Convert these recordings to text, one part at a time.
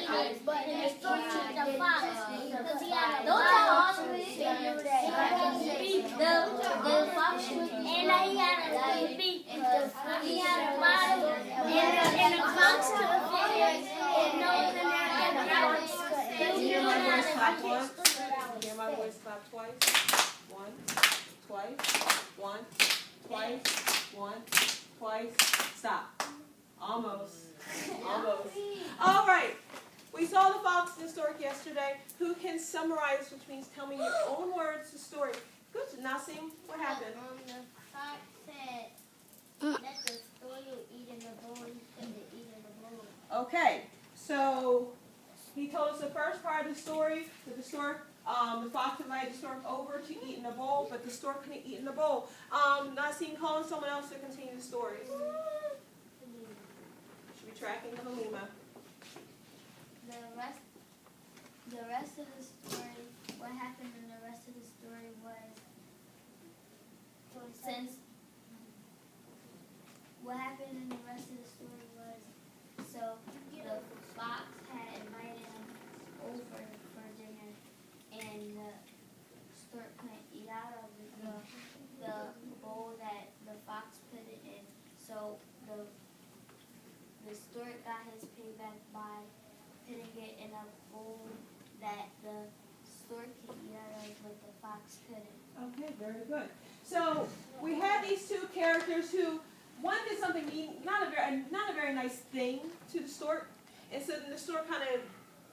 But in the story, the fox, because he had a bottle, the fox, and he had a beak. He had a bottle, and the fox could fit it, and nose in there, and the fox could. Hear my voice clap once. Hear my voice clap twice. One, twice, one, twice, one, twice. Stop. Almost. Almost. All right. We saw the fox in the story yesterday. Who can summarize, which means tell me your own words, the story? Good. Nasim, what happened? The fox said that the story will eat in the bowl. He said to eat in the bowl. Okay. So he told us the first part of the story that the stork, the fox invited the stork over to eat in the bowl, but the stork couldn't eat in the bowl. Nasim, calling someone else to continue the story. Should be tracking Halima. The rest of the story, what happened in the rest of the story was, so the fox had invited him over for dinner, and the stork couldn't eat out of the bowl that the fox put it in, so the stork got his payback by putting it in a bowl that the stork could eat out of, but the fox couldn't. Okay, very good. So we had these two characters who, one did something not a very nice thing to the stork, and so then the stork kind of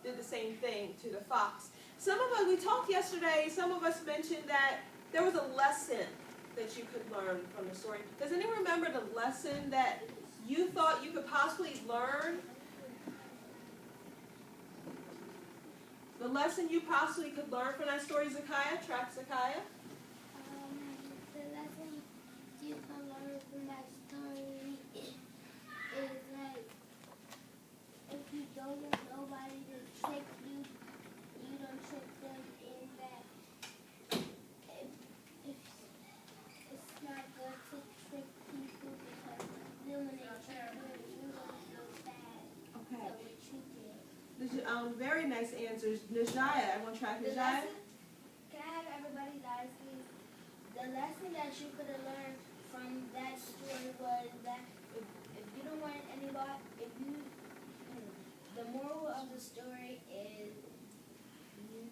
did the same thing to the fox. Some of us, we talked yesterday, some of us mentioned that there was a lesson that you could learn from the story. Does anyone remember the lesson that you thought you could possibly learn? The lesson you possibly could learn from that story, Zakiah? Track Zakiah. The lesson you can learn from that story is like, if you don't want nobody to trick you, you don't trick them in that. It's not good to trick people because then when they trick you, you don't feel bad. Okay. So what you did. Very nice answers. Najaya, I want to track Najaya. Can I have everybody's eyes, please? The lesson that you could have learned from that story was that if you don't want anybody, the moral of the story is you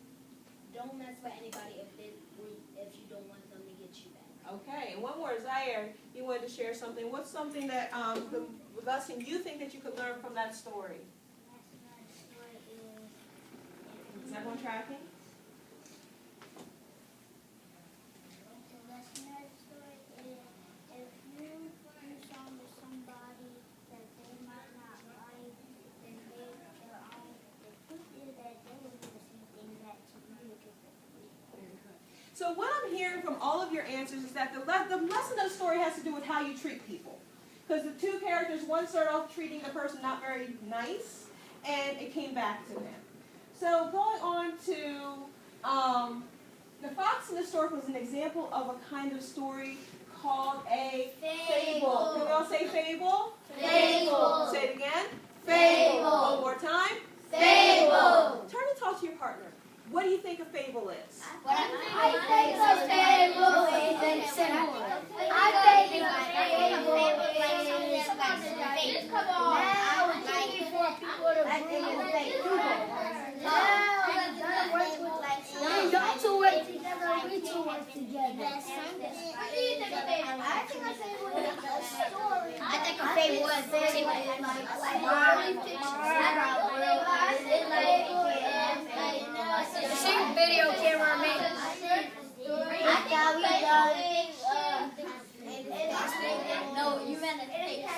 don't mess with anybody if you don't want them to get you back. Okay, and one more, Zaire, you wanted to share something. What's something that the lesson you think that you could learn from that story? Is everyone tracking? The lesson of the story is if you do something with somebody that they might not like, then they their own. The truth is that they will do the same thing back to you. So what I'm hearing from all of your answers is that the lesson of the story has to do with how you treat people. Because the two characters, one started off treating the person not very nice, and it came back to them. So going on to the fox and the stork was an example of a kind of story called a fable. Can we all say fable? Fable. Say it again. Fable. One more time. Fable. Turn and talk to your partner. What do you think a fable is? I think a fable is simple. I think a fable is like, come on. Now it's easy for people to bring in y'all two work together, we two work together. I think a fable is a story. I think a fable is video camera man. No, you meant a fake. I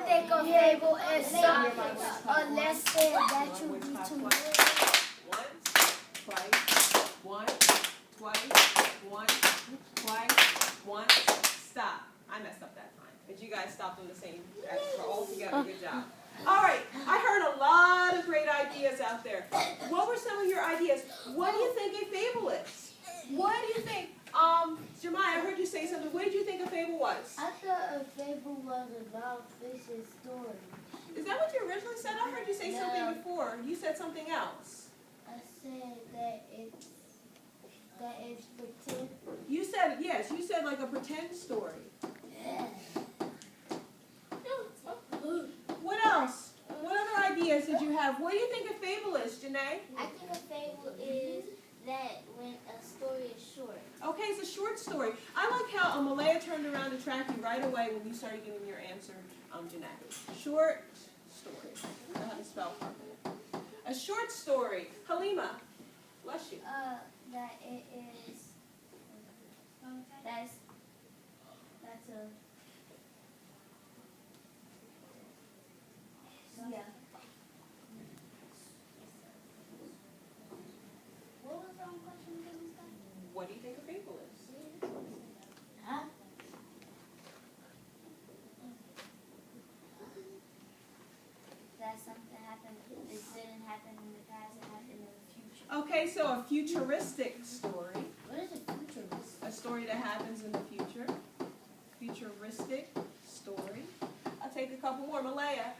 think a fable is a lesson that you need to learn. Once. Stop. I messed up that time. But you guys stopped on the same. We're all together. Good job. All right. I heard a lot of great ideas. ideas out there. What were some of your ideas? What do you think a fable is? What do you think? Jemiah, I heard you say something. What did you think a fable was? I thought a fable was a non-fiction story. Is that what you originally said? I heard you say something before. You said something else. I said that it's pretend. You said, yes, you said like a pretend story. What else? What other ideas did you have? What do you think a fable is, Janae? I think a fable is that when a story is short. Okay, it's a short story. I like how Malaya turned around to track you right away when you started giving your answer, Janae. Short story. I know how to spell properly. A short story. Halima, bless you. That it is. That's a. Yeah. What was the question again? What do you think a fable is? Huh? That something happened. It didn't happen in the past. It happened in the future. Okay, so a futuristic story. What is a futurist? A story that happens in the future. Futuristic story. I'll take a couple more. Malaya.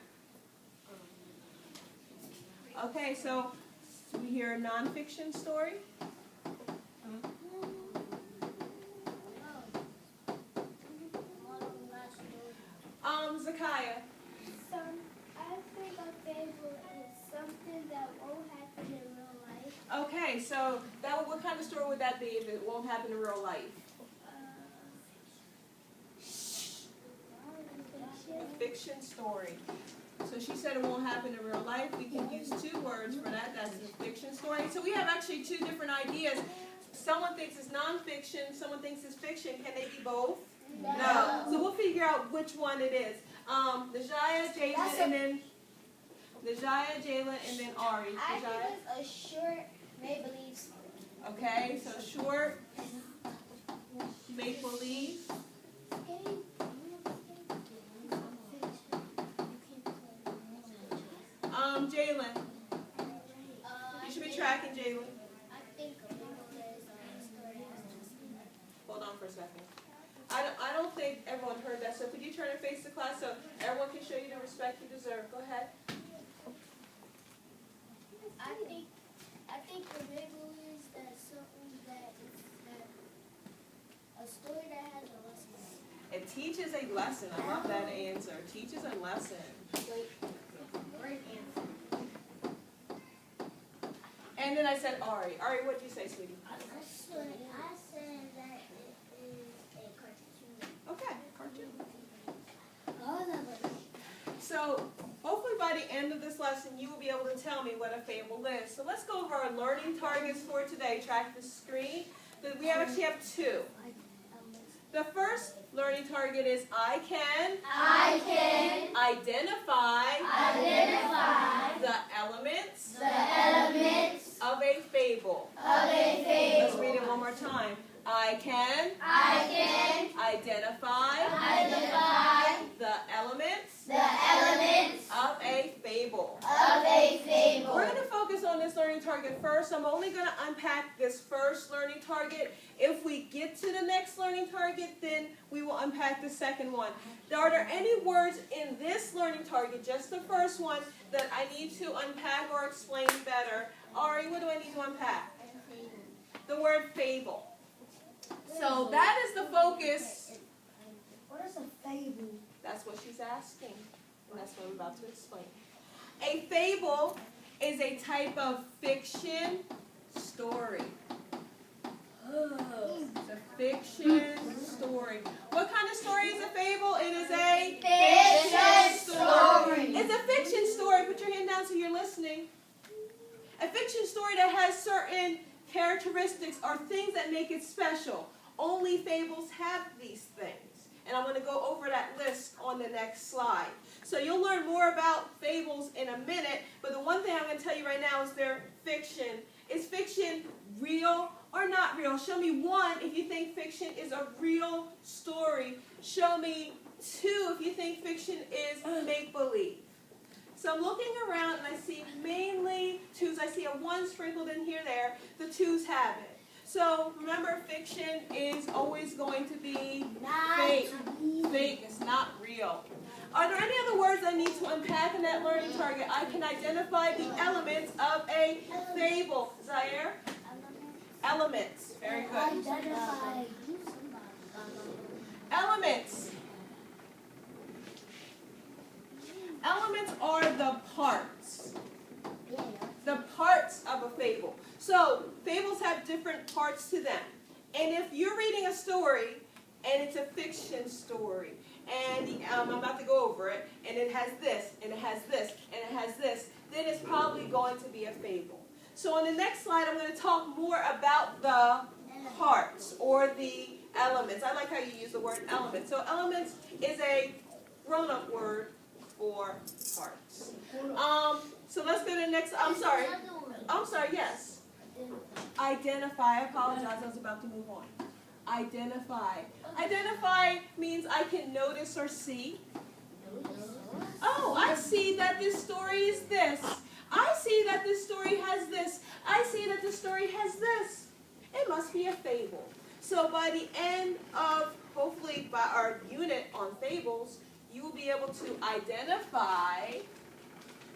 Okay, so we hear a nonfiction story. Zakiah. I think a fable is something that won't happen in real life. Okay, so what kind of story would that be if it won't happen in real life? A fiction story. So she said it won't happen in real life. We can use two words for that. That's a fiction story. So we have actually two different ideas. Someone thinks it's nonfiction. Someone thinks it's fiction. Can they be both? No. So we'll figure out which one it is. Najaya, Jalen, and then Najaya, Jalen, and then Ari. I Najaya? think it's a short make-believe story. Okay, so short, make-believe. Jalen. You should be tracking, Jalen. I think a fable is a story. Hold on for a second. I don't think everyone heard that, so could you turn and face the class so everyone can show you the respect you deserve? Go ahead. I think a fable is that something that a story that has a lesson. It teaches a lesson. I love that answer. Teaches a lesson. Great answer. And then I said Ari. Ari, what did you say, sweetie? I said that it is a cartoon. Okay, cartoon. All of it. So hopefully by the end of this lesson, you will be able to tell me what a fable is. So let's go over our learning targets for today. Track the screen. We actually have two. The first learning target is I can identify the elements of a fable. Let's read it one more time. I can identify the elements of a fable. We're going to focus on this learning target first. I'm only going to unpack this first learning target. If we get to the next learning target, then we will unpack the second one. Are there any words in this learning target, just the first one, that I need to unpack or explain better? Ari, what do I need to unpack? The word fable. So that is the focus. What is a fable? That's what she's asking, and that's what we're about to explain. A fable is a type of fiction story. It's a fiction story. What kind of story is a fable? It is a fiction story. It's a fiction story. Put your hand down so you're listening. A fiction story that has certain characteristics or things that make it special. Only fables have these things. And I'm going to go over that list on the next slide. So you'll learn more about fables in a minute, but the one thing I'm going to tell you right now is they're fiction. Is fiction real or not real? Show me one if you think fiction is a real story. Show me two if you think fiction is make-believe. So I'm looking around and I see mainly I see a 1 sprinkled in here, there. The 2's have it. So remember, fiction is always going to be fake. Fake. It's not real. Are there any other words I need to unpack in that learning target? I can identify the elements of a fable. Zaire? Elements. Very good. Elements. Elements are the parts. The parts of a fable. So, fables have different parts to them. And if you're reading a story, and it's a fiction story, and I'm about to go over it, and it has this, and it has this, and it has this, then it's probably going to be a fable. So on the next slide, I'm going to talk more about the parts, or the elements. I like how you use the word elements. So elements is a grown-up word for parts. So let's go to the next. I'm sorry, yes. Identify. I apologize. I was about to move on. Identify. Identify means I can notice or see. Oh, I see that this story is this. I see that this story has this. I see that this story has this. It must be a fable. So by the end of, hopefully by our unit on fables, you will be able to identify.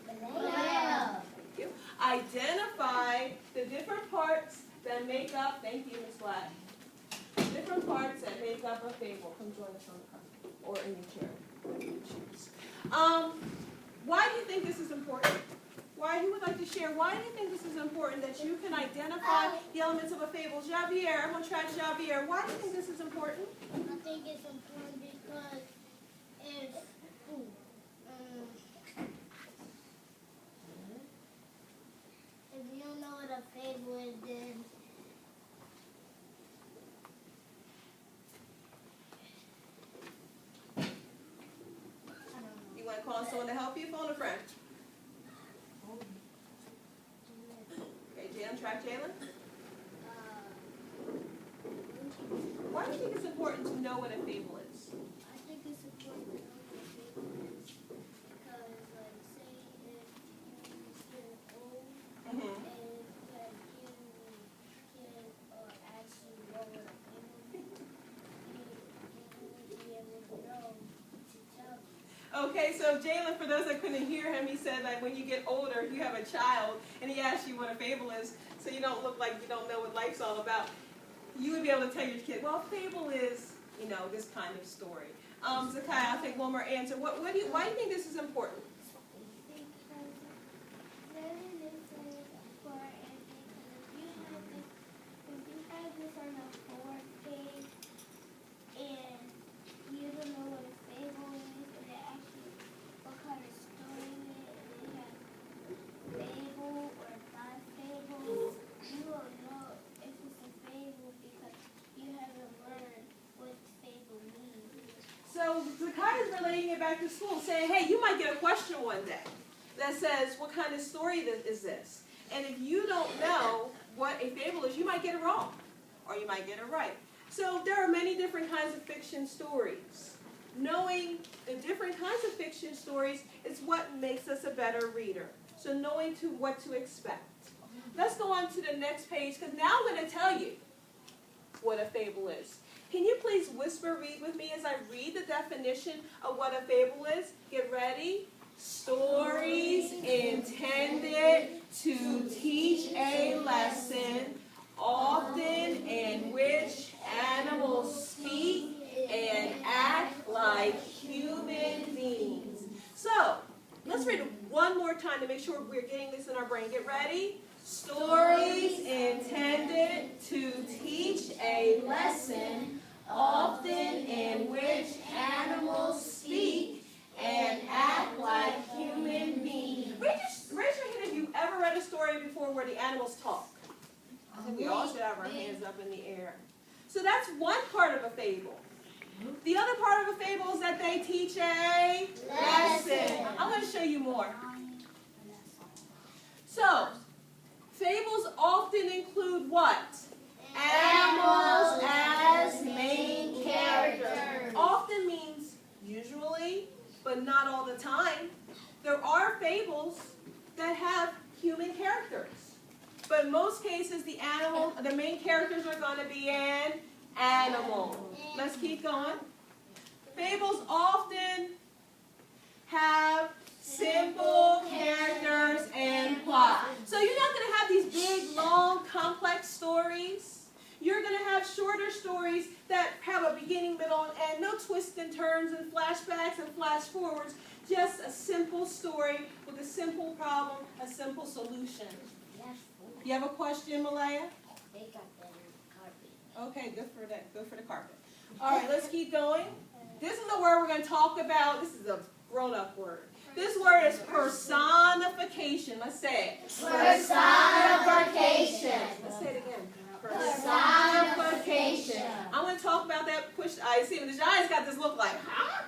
Thank you. Identify the different parts that make up, thank you, Ms. Black. Different parts that make up a fable. Come join us on the carpet or in your chair, whatever you choose. Why do you think this is important? Who would like to share? Why do you think this is important that you can identify the elements of a fable? Javier, I'm going to try Javier. Why do you think this is important? I think it's important because if you don't know what a fable is, then You want to call on someone to help you? Phone a friend. Okay, Jalen, track Jalen. Why do you think it's important to know what a fable is? I think it's important to know what a fable is because, like, say if you get old and that kid ask you what a fable is, you would be able to know to tell you. Okay, so Jalen, for those that couldn't hear him, he said that when you get older, if you have a child, and he asks you what a fable is, so you don't look like you don't know what life's all about, you would be able to tell your kid, well, fable is, this kind of story. Zakai, I'll take one more answer. Why do you think this is important? So Zakai is relating it back to school, saying, hey, you might get a question one day that says, what kind of story is this? And if you don't know what a fable is, you might get it wrong, or you might get it right. So there are many different kinds of fiction stories. Knowing the different kinds of fiction stories is what makes us a better reader. So knowing what to expect. Let's go on to the next page, because now I'm going to tell you what a fable is. Can you please whisper read with me as I read the definition of what a fable is? Get ready. Stories intended to teach a lesson, often in which animals speak and act like human beings. So, let's read it one more time to make sure we're getting this in our brain. Get ready. Stories intended to teach a lesson, often in which animals speak and act like human beings. Raise your hand if you've ever read a story before where the animals talk. I think we all should have our hands up in the air. So that's one part of a fable. The other part of a fable is that they teach a lesson. I'm going to show you more. So, fables often include what? Animals as main characters. Often means usually, but not all the time. There are fables that have human characters. in most cases, the main characters are going to be an animal. Let's keep going. Fables often have simple characters and plot. So you're not going to have these big, long, complex stories. You're going to have shorter stories that have a beginning, middle, and end. No twists and turns and flashbacks and flash forwards. Just a simple story with a simple problem, a simple solution. You have a question, Malaya? They got that carpet. Okay, good for that. Good for the carpet. All right, let's keep going. This is a word we're going to talk about. This is a grown-up word. This word is personification. Let's say it. Personification. Let's say it again. Personification. I'm going to talk about that. Push the eyes. See, the eyes got this look like, huh?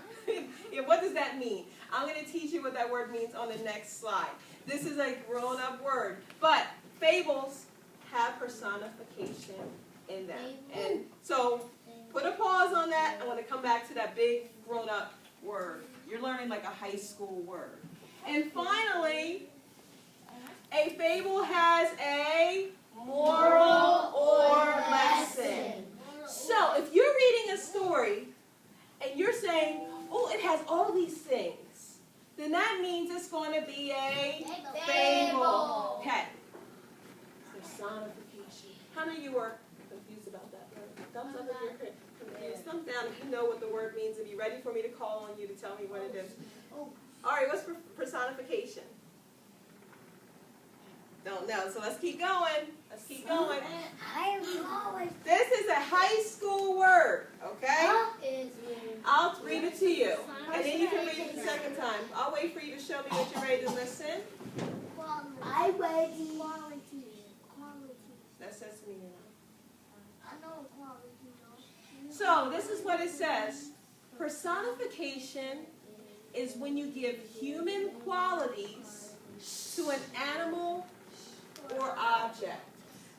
Yeah, what does that mean? I'm going to teach you what that word means on the next slide. This is a grown-up word. But fables have personification in them. And so put a pause on that. I want to come back to that big grown-up word. You're learning like a high school word. And finally, a fable has a moral or lesson. So if you're reading a story and you're saying, oh, it has all these things, then that means it's going to be a fable. Okay. Personification. How many of you are confused about that word? Thumbs up if you're confused. Thumbs down if you know what the word means. If you're ready for me to call on you to tell me what it is. All right, what's personification? Don't know, so let's keep going. Let's keep going. This is a high school word, okay? I'll read it to you, and then you can read it the second time. I'll wait for you to show me that you're ready to listen. I'm ready. Quality. That says to me, you know. I know quality. So this is what it says. Personification is when you give human qualities to an animal or object.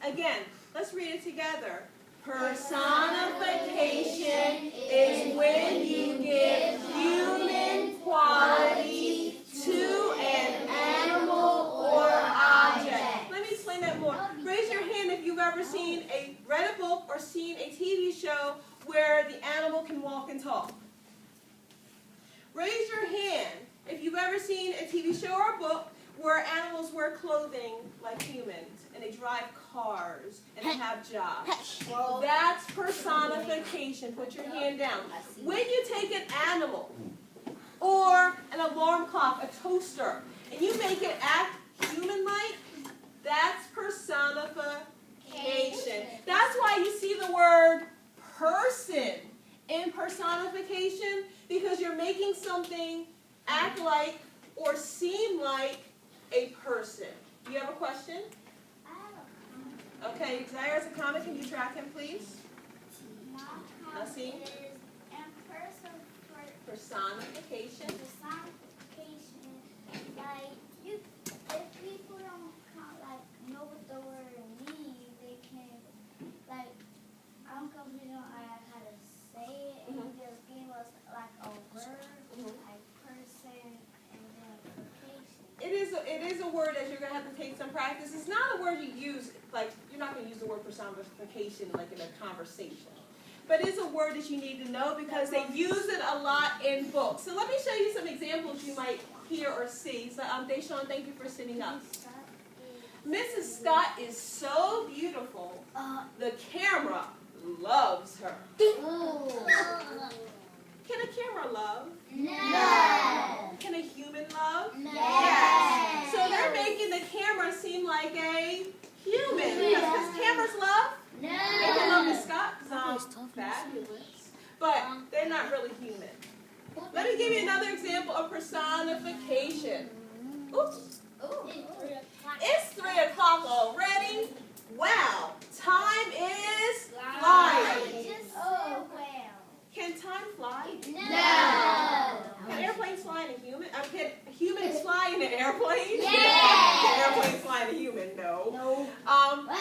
Again, let's read it together. Personification is when you give human qualities to an animal or object. Let me explain that more. Raise your hand if you've ever read a book or seen a TV show where the animal can walk and talk. Raise your hand if you've ever seen a TV show or a book where animals wear clothing like humans and they drive cars and they have jobs. That's personification. Put your hand down. When you take an animal or an alarm clock, a toaster, and you make it act human-like, that's personification. That's why you see the word person in personification, because you're making something act like or seem like a person. Do you have a question? Okay, Zaire has a comment. Can you track him, please? Nothing. Personification. Like, if people don't know what the word means, they can, like, I'm confused on how to say it, and he just gave us like a word, like person, and then location. It is a word that you're going to have to take some practice. It's not a word you use, like, you're not going to use the word personification like in a conversation. But it's a word that you need to know because they use it a lot in books. So let me show you some examples you might hear or see. So, Deshaun, thank you for sitting up. Mrs. Scott is so beautiful. The camera loves her. Can a camera love? No. Can a human love? No. Yes. So they're making the camera seem like a human. Because cameras love? No. They can love Miss Scott because I'm fabulous. But they're not really human. Let me give you another example of personification. Oops. It's 3 o'clock already. Wow. Time is flying. Can time fly? No. Can airplanes fly in a human? Can humans fly in an airplane? Yes. Can airplanes fly in a human? No.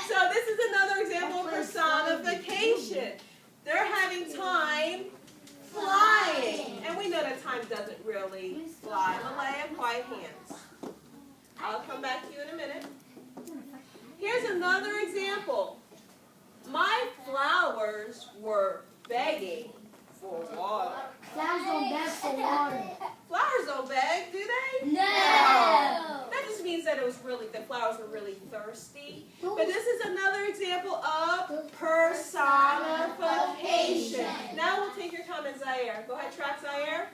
So this is another example of personification. They're having time flying. And we know that time doesn't really fly. Malaya, quiet hands. I'll come back to you in a minute. Here's another another example. My flowers were begging for water. Flowers don't beg for water. Flowers don't beg, do they? No. That just means that the flowers were really thirsty. But this is another example of personification. Now we'll take your comment, Zaire. Go ahead, track Zaire.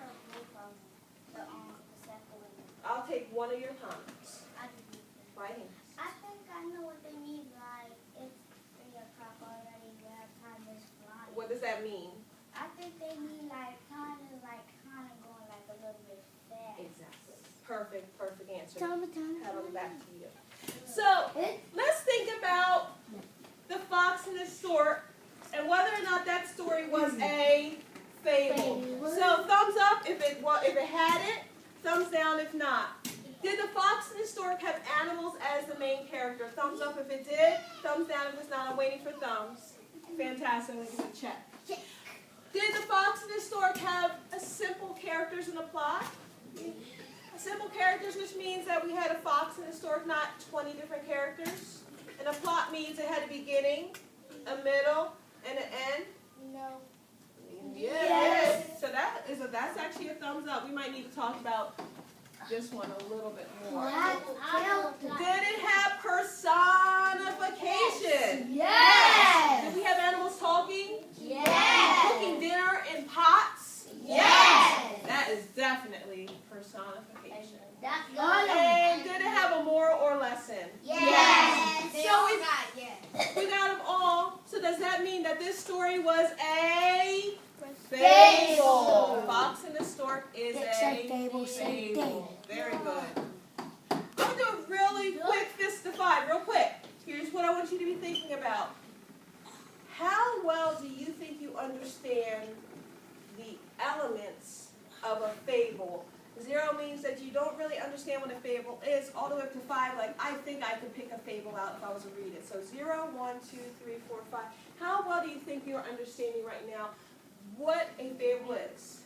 I'll take one of your comments. Right here. I think I know what they mean, like, it's 3 o'clock already, yeah, time is flying. What does that mean? I think they mean, like, time is, like, kind of going, like, a little bit fast. Exactly. Perfect answer. Time. Paddle back to you. So, let's think about the fox and the stork and whether or not that story was a fable. So, thumbs up if it had it, thumbs down if not. Did the fox and the stork have animals as the main character? Thumbs up if it did, thumbs down if it's not. I'm waiting for thumbs. Fantastic, we can check. Did the fox and the stork have simple characters in the plot? Simple characters, which means that we had a fox and a stork, not 20 different characters. And a plot means it had a beginning, a middle, and an end. No. Yes. So that's actually a thumbs up. We might need to talk about this one a little bit more. Did it have personification? Yes. Did we have animals talking? Yes. Cooking dinner in pots? Yes. That is definitely personification. That's And did it have a moral or lesson? Yes. So we got them all. So does that mean that this story was a fable? Fox and the Stork is a fable. Very good. I'm going to do a really quick fist to 5, real quick. Here's what I want you to be thinking about. How well do you think you understand the elements of a fable? 0 means that you don't really understand what a fable is, all the way up to 5, like I think I could pick a fable out if I was to read it. So 0, 1, 2, 3, 4, 5. How well do you think you're understanding right now what a fable is?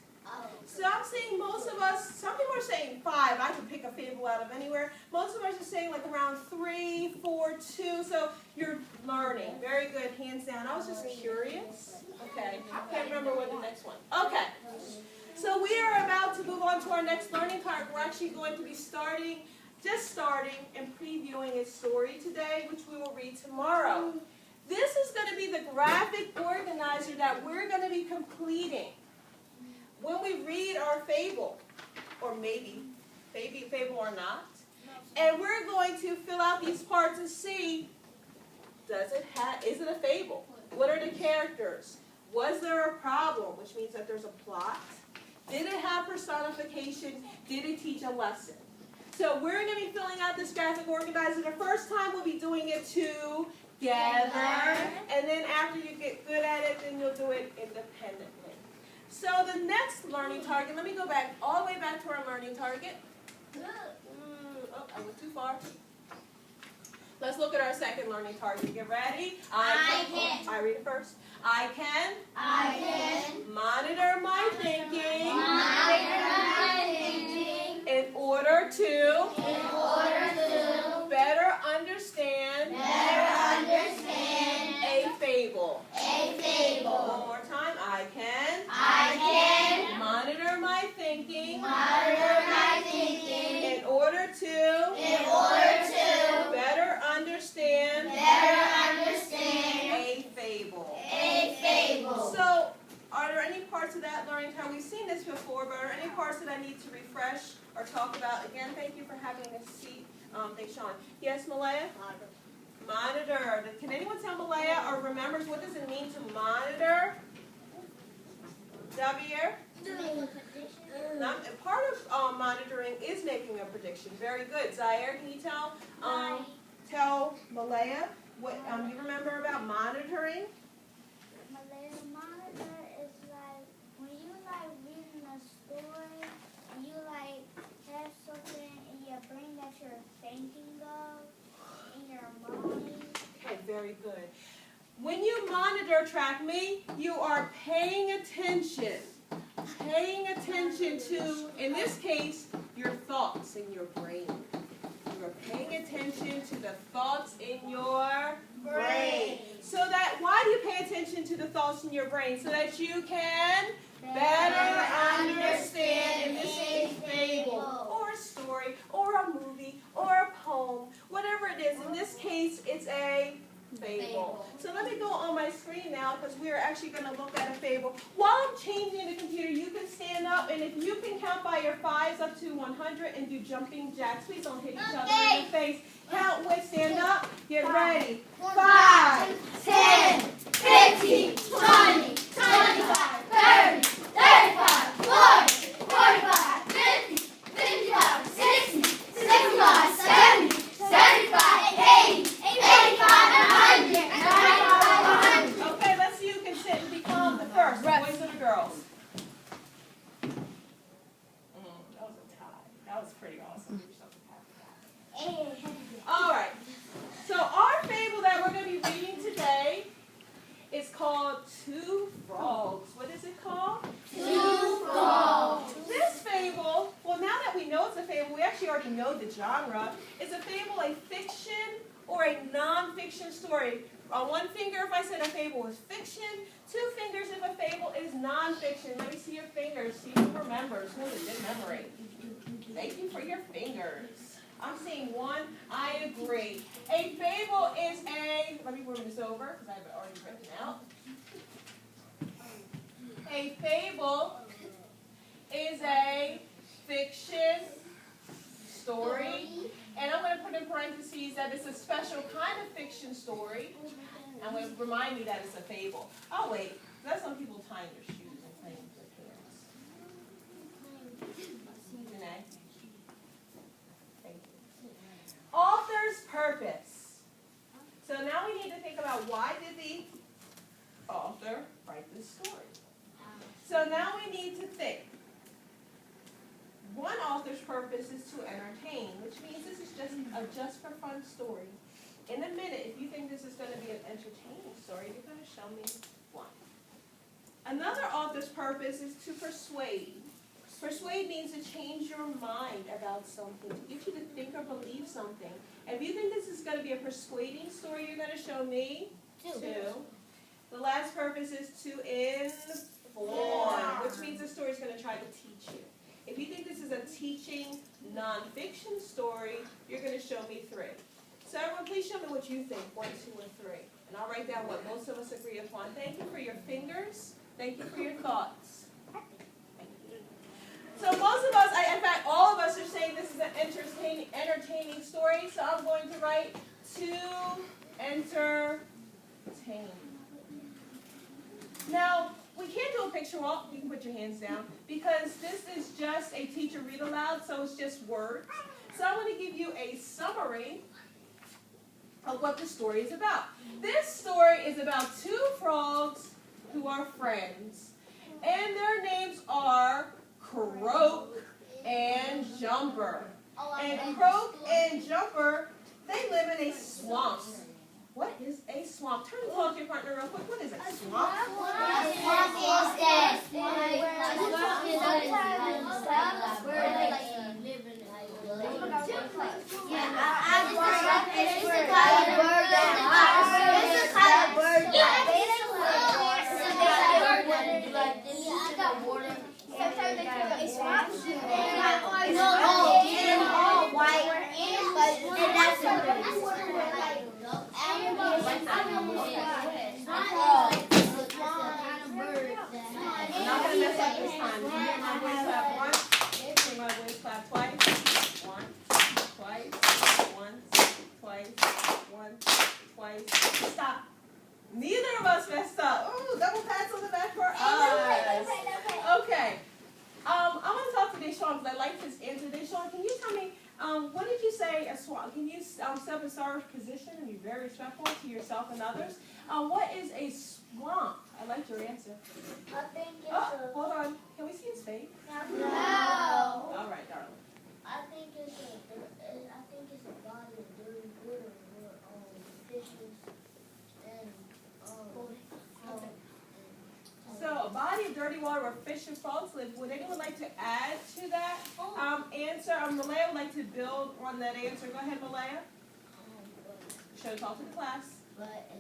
So I'm saying most of us, some people are saying 5, I could pick a fable out of anywhere. Most of us are saying like around 3, 4, 2, so you're learning. Very good, hands down. I was just curious. Okay, I can't remember what the next one. Okay, so we are about to move on to our next learning card. We're actually going to be starting and previewing a story today, which we will read tomorrow. This is going to be the graphic organizer that we're going to be completing when we read our fable, or maybe fable or not. And we're going to fill out these parts and see, is it a fable? What are the characters? Was there a problem, which means that there's a plot? Did it have personification? Did it teach a lesson? So we're going to be filling out this graphic organizer. The first time we'll be doing it together, and then after you get good at it, then you'll do it independently. So the next learning target, let me go back, all the way back to our learning target. Oh, I went too far. Let's look at our second learning target. Get ready? I can. I read it first. I can monitor my thinking in order order to better understand a fable. One more time. I can monitor my thinking in order to better understand a fable. So, are there any parts of that learning time? We've seen this before, but are there any parts that I need to refresh or talk about? Again, thank you for having a seat. Thanks, Sean. Yes, Malaya? Monitor. Can anyone tell Malaya or remembers what does it mean to monitor? Javier? Part of monitoring is making a prediction. Very good. Zaire, can you tell Malaya what you remember about monitoring? Monitor is like when you like reading a story and you like have something in your brain that you're thinking of in your mind. Okay, very good. When you monitor, track me, you are paying attention. Paying attention to, in this case, your thoughts in your brain. You are paying attention to the thoughts in your thoughts in your brain so that you can better understand, and this is a fable, or a story, or a movie, or a poem, whatever it is. In this case, it's a fable. So let me go on my screen now because we are actually going to look at a fable. While I'm changing the computer, you can stand up, and if you can count by your fives up to 100 and do jumping jacks. Please don't hit each other in the face. Count with, stand up, get ready. 5, 10, 15, 20, 25, 30, 35, 40, 45, 50, 55, 60, 65, 70, 75, 80, 85, 100, 95, 100. Okay, let's see who can sit and be calm the first, the boys or the girls. That was a tie. That was pretty awesome. All right. So our fable that we're going to be reading today is called Two Frogs. What is it called? Two frogs. This fable, well, now that we know it's a fable, we actually already know the genre. Is a fable a fiction or a non-fiction story? On one finger, if I said a fable is fiction, 2 fingers if a fable is non-fiction. Let me see your fingers. See who remembers. Who has a good memory? Thank you for your fingers. I'm seeing 1. I agree. A fable is a, let me move this over because I have it already written out. A fable is a fiction story. And I'm going to put in parentheses that it's a special kind of fiction story. I'm going to remind you that it's a fable. Oh, wait. That's some people tying their shoes and playing with their pants. Janae? Thank you. Author's purpose. So now we need to think about why did the author write this story? So now we need to think. One author's purpose is to entertain, which means this is just a just for fun story. In a minute, if you think this is going to be an entertaining story, you're going to show me why. Another author's purpose is to persuade. Persuade means to change your mind about something, to get you to think or believe something. If you think this is going to be a persuading story, you're going to show me 2. The last purpose is to inform, which means the story is going to try to teach you. If you think this is a teaching nonfiction story, you're going to show me 3. So everyone, please show me what you think, 1, 2, and 3. And I'll write down what most of us agree upon. Thank you for your fingers. Thank you for your thoughts. So most of us, in fact, all of us are saying this is an entertaining story. So I'm going to write to entertain. Now, we can't do a picture walk. You can put your hands down. Because this is just a teacher read aloud, so it's just words. So I'm going to give you a summary of what the story is about. This story is about 2 frogs who are friends. And their names are Croak and Jumper. And Croak and Jumper, they live in a swamp. What is a swamp? Turn and talk to your partner real quick. What is a swamp? I'm not going to mess up this time. Can you hear my voice clap once? Hear my voice clap twice? Once, twice. Stop. Neither of us messed up. Ooh, double pats on the back for us. Okay. I want to talk to Deshaun because I like his answer. Deshaun, can you tell me, what did you say a swamp? Can you step in Sarah's position and be very respectful to yourself and others? What is a swamp? I liked your answer. I think it's hold on. Can we see his face? No. All right, darling. I think it's a body of dirty water where fishes and So, a body of dirty water where fish and frogs live. Would anyone like to add to that answer? Malaya would like to build on that answer. Go ahead, Malaya. Should talk to the class. But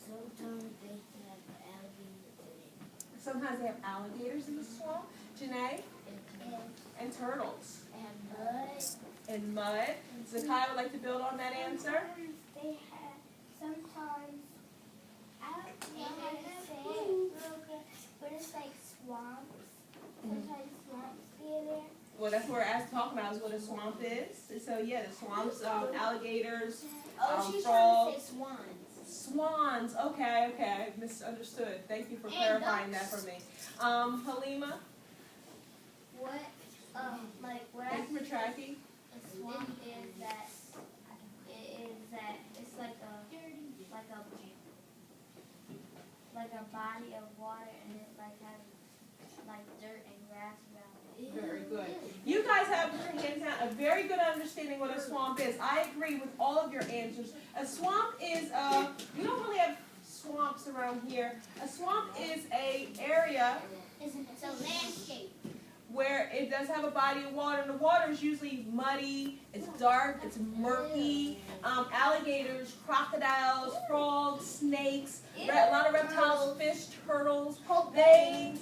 Sometimes they have alligators in it. Sometimes they have alligators in the swamp. Janae? And turtles. And mud. And mud. Zakiah would like to build on that answer. They have sometimes, I don't know how to say it real good, but it's like swamps. Sometimes swamps get there. Well, that's what we're talking about, is what a swamp is. So yeah, the swamps, alligators, She's frogs. trying to say swans. Swans. Okay, okay. Misunderstood. Thank you for clarifying that for me. Halima? What, what I Thank you for tracking. a swamp is that it's like a body of water, and it has dirt and grass around it. Very good. You guys have, hands down, a very good understanding what a swamp is. I agree with all of your answers. A swamp is we don't really have swamps around here. A swamp is a area It's a landscape. where it does have a body of water, and the water is usually muddy, it's dark, it's murky. Alligators, crocodiles, frogs, snakes, a lot of reptiles, fish, turtles, they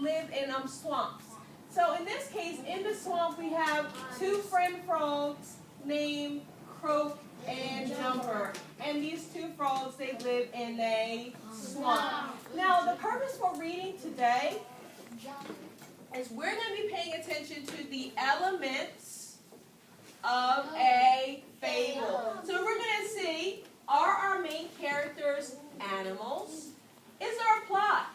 live in swamps. So in this case, in the swamp, we have two friend frogs named Croak and Jumper. And these two frogs, they live in a swamp. Now, the purpose for reading today is we're going to be paying attention to the elements of a fable. So we're going to see, are our main characters animals? Is there a plot?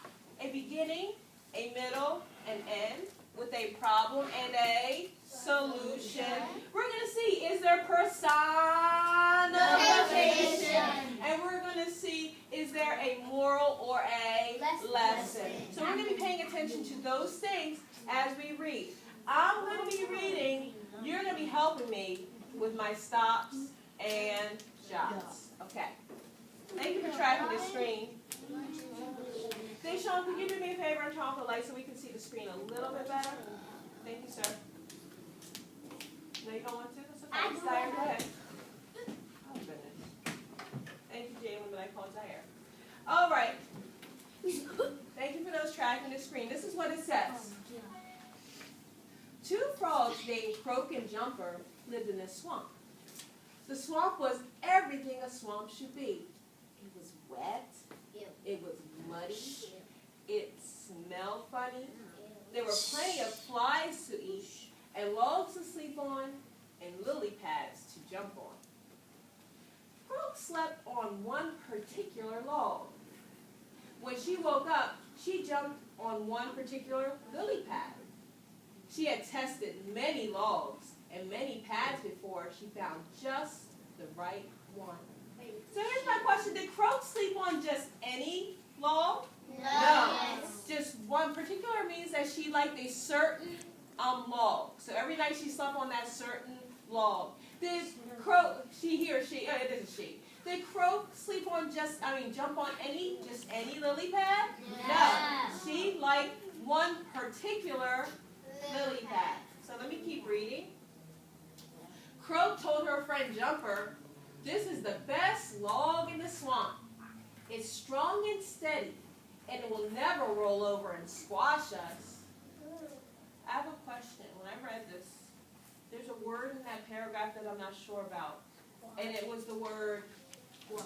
A beginning, a middle, an end, with a problem and a solution. We're going to see, is there personification? And we're going to see, is there a moral or a lesson? So we're going to be paying attention to those things as we read. I'm going to be reading. You're going to be helping me with my stops and jots. Okay. Thank you for tracking the screen. Deshaun, could you do me a favor and turn off the light so we can see the screen a little bit better? Thank you, sir. No, you don't want to? That's okay. Zaire, go ahead. Oh, goodness. Thank you, Jalen, but I called Zaire. All right. Thank you for those tracking the screen. This is what it says. Two frogs named Croak and Jumper lived in a swamp. The swamp was everything a swamp should be. It was wet. It was muddy. It smelled funny. There were plenty of flies to eat, and logs to sleep on, and lily pads to jump on. Croak slept on one particular log. When she woke up, she jumped on one particular lily pad. She had tested many logs and many pads before she found just the right one. So here's my question. Did Croak sleep on just any log? No. Just one particular means that she liked a certain log. So every night she slept on that certain log. Did Croak, he or she, it isn't she. Did Croak sleep on jump on just any lily pad? No. She liked one particular lily pad. So let me keep reading. Croak told her friend Jumper, "This is the best log in the swamp. It's strong and steady, and it will never roll over and squash us." I have a question. When I read this, there's a word in that paragraph that I'm not sure about. And it was the word, no,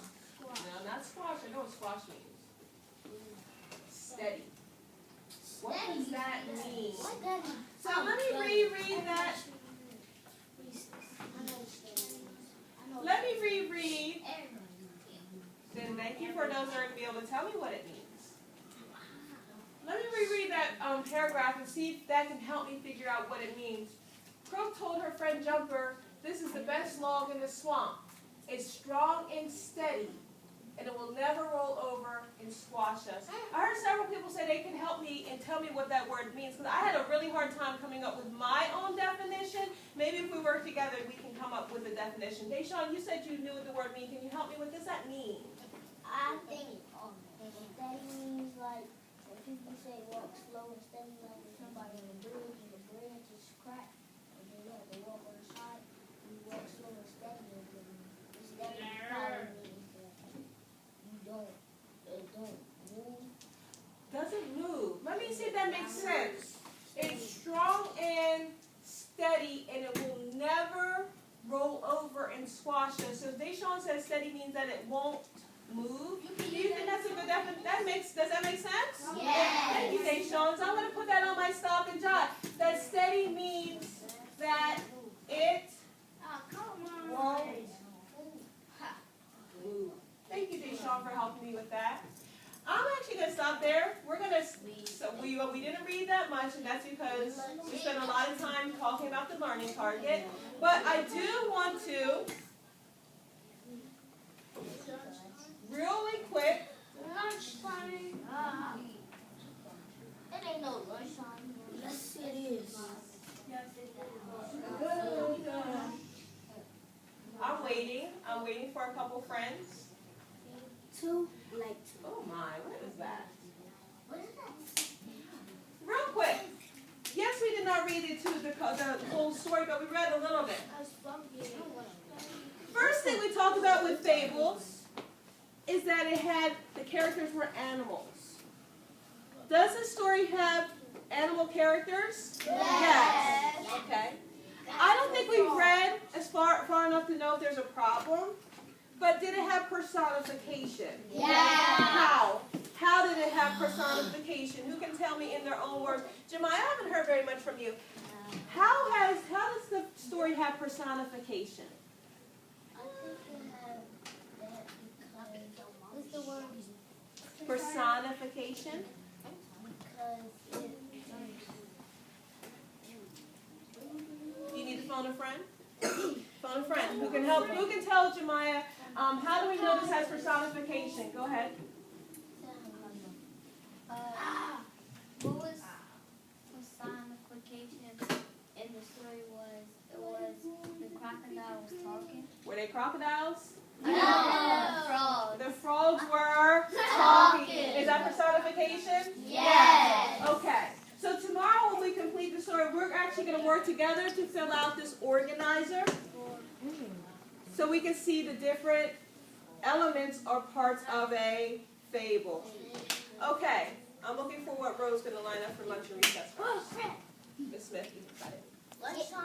not squash. I know what squash means. Steady. What does that mean? So let me reread that. Let me reread. Then thank you for those that are going to be able to tell me what it means. Let me reread that paragraph and see if that can help me figure out what it means. Croak told her friend Jumper, "This is the best log in the swamp. It's strong and steady, and it will never roll over and squash us." I heard several people say they can help me and tell me what that word means, because I had a really hard time coming up with my own definition. Maybe if we work together, we can come up with a definition. Deshaun, you said you knew what the word means. Can you help me? What does that mean? I think steady means like when people say walk slow and steady, like if somebody on a bridge and the branch is cracked and then you have to walk on the side, you walk slow and steady, and then the steady probably means that you don't steady means that it won't move. Do you think that's a good definition? Does that make sense? Yes. Thank you, Deshawn. So I'm going to put that on my stop and jot. That steady means that it won't move. Thank you, Deshawn, for helping me with that. I'm actually going to stop there. We're going to, so we didn't read that much, and that's because we spent a lot of time talking about the learning target. But I do want to, really quick, Lunchtime. It ain't no lunchtime. Yes, it is. I'm waiting for a couple friends. Two. Oh my, what is that? What is that? Real quick. Yes, we did not read the whole story, but we read a little bit. First thing we talked about with fables is that the characters were animals. Does the story have animal characters? Yes. Okay. I don't think we've read as far enough to know if there's a problem, but did it have personification? Yeah. How did it have personification? Who can tell me in their own words? Jemai, I haven't heard very much from you. How does the story have personification? I think it had because what's the word? Personification? Because it. You need to phone a friend? Phone a friend. Who can help? Who can tell Jemiah? How do we know this has personification? Go ahead. What was personification in the story was the crocodile was talking? Were they crocodiles? No. Frogs. The frogs were Talking. Is that personification? Yes. Okay. So tomorrow when we complete the story, we're actually going to work together to fill out this organizer so we can see the different elements or parts of a fable. Okay. I'm looking for what Rose is going to line up for lunch and recess first. Miss Smith, you got it. Lunchtime.